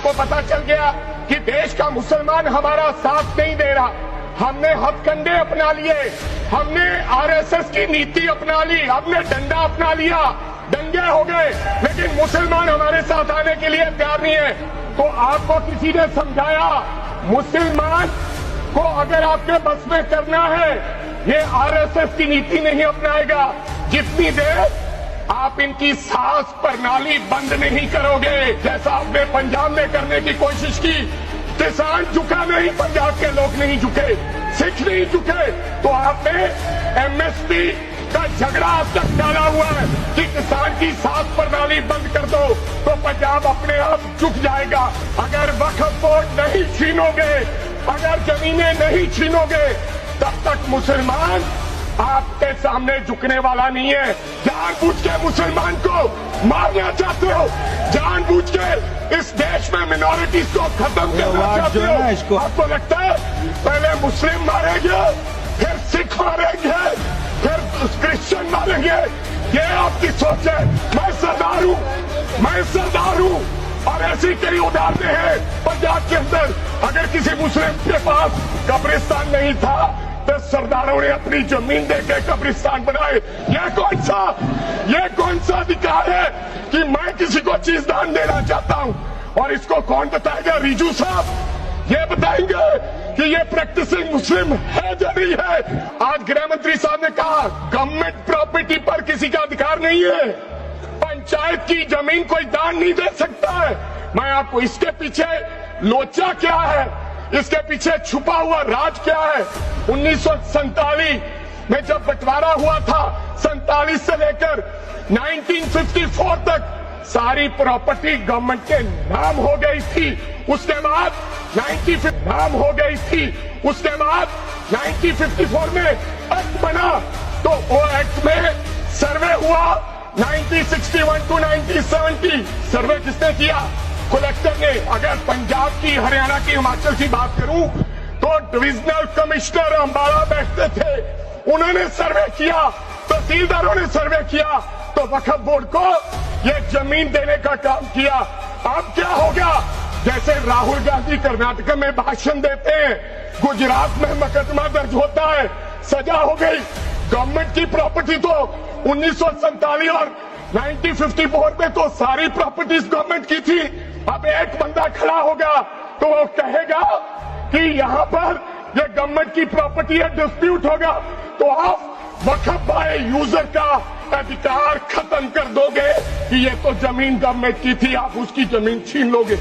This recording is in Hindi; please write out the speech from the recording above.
आपको पता चल गया कि देश का मुसलमान हमारा साथ नहीं दे रहा। हमने हथकंडे अपना लिए, हमने आरएसएस की नीति अपना ली, हमने डंडा अपना लिया, दंगे हो गए, लेकिन मुसलमान हमारे साथ आने के लिए तैयार नहीं है। तो आपको किसी ने समझाया, मुसलमान को अगर आपके बस में करना है, ये आरएसएस की नीति नहीं अपनाएगा जितनी देर आप इनकी सांस प्रणाली बंद नहीं करोगे। जैसा आपने पंजाब में करने की कोशिश की, किसान झुका नहीं, पंजाब के लोग नहीं झुके, सिख नहीं झुके, तो आपने एमएसपी का झगड़ा अब तक डाला हुआ है कि किसान की सांस प्रणाली बंद कर दो तो पंजाब अपने आप झुक जाएगा। अगर वक्फ बोर्ड नहीं छीनोगे, अगर जमीनें नहीं छीनोगे, तब तक मुसलमान आपके सामने झुकने वाला नहीं है। जानबूझ के मुसलमान को मारना चाहते हो, जानबूझ के इस देश में मिनॉरिटीज को खत्म करना चाहते हो। आपको लगता है पहले मुस्लिम मारेंगे, फिर सिख मारेंगे, फिर क्रिश्चियन मारेंगे, ये आपकी सोच है। मैं सरदार हूँ, मैं सरदार हूँ, और ऐसी कई उदाहरणें हैं पंजाब के अंदर। अगर किसी मुस्लिम के पास कब्रिस्तान नहीं था तो सरदारों ने अपनी जमीन देके कब्रिस्तान बनाए। ये कौन सा अधिकार है कि मैं किसी को चीज दान देना चाहता हूं? और इसको कौन बताएगा? रिजू साहब ये बताएंगे कि ये प्रैक्टिसिंग मुस्लिम है या नहीं है। आज गृह मंत्री साहब ने कहा गवर्नमेंट प्रॉपर्टी पर किसी का अधिकार नहीं है, पंचायत की जमीन कोई दान नहीं दे सकता है। मैं आपको इसके पीछे लोचा क्या है, इसके पीछे छुपा हुआ राज क्या है। 1947 में जब बंटवारा हुआ था, 47 से लेकर 1954 तक सारी प्रॉपर्टी गवर्नमेंट के नाम हो गई थी। उसके बाद 1954 में एक्ट बना, तो वो एक्ट में सर्वे हुआ 1961 टू 1970। सर्वे किसने किया? कलेक्टर ने। अगर पंजाब की, हरियाणा की, हिमाचल की बात करूं तो डिविजनल कमिश्नर अंबाला बैठते थे, उन्होंने सर्वे किया, तहसीलदारों ने सर्वे किया, तो वक्फ बोर्ड को ये जमीन देने का काम किया। अब क्या हो गया? जैसे राहुल गांधी कर्नाटक में भाषण देते हैं, गुजरात में मुकदमा दर्ज होता है, सजा हो गई। गवर्नमेंट की प्रॉपर्टी तो 1947 और 1954 में तो सारी प्रॉपर्टीज गवर्नमेंट की थी। अब एक बंदा खड़ा होगा तो वो कहेगा कि यहां पर ये गवर्नमेंट की प्रॉपर्टी है, डिस्प्यूट होगा, तो आप वक्फ बाय यूजर का अधिकार खत्म कर दोगे कि ये तो जमीन गवर्नमेंट की थी, आप उसकी जमीन छीन लोगे।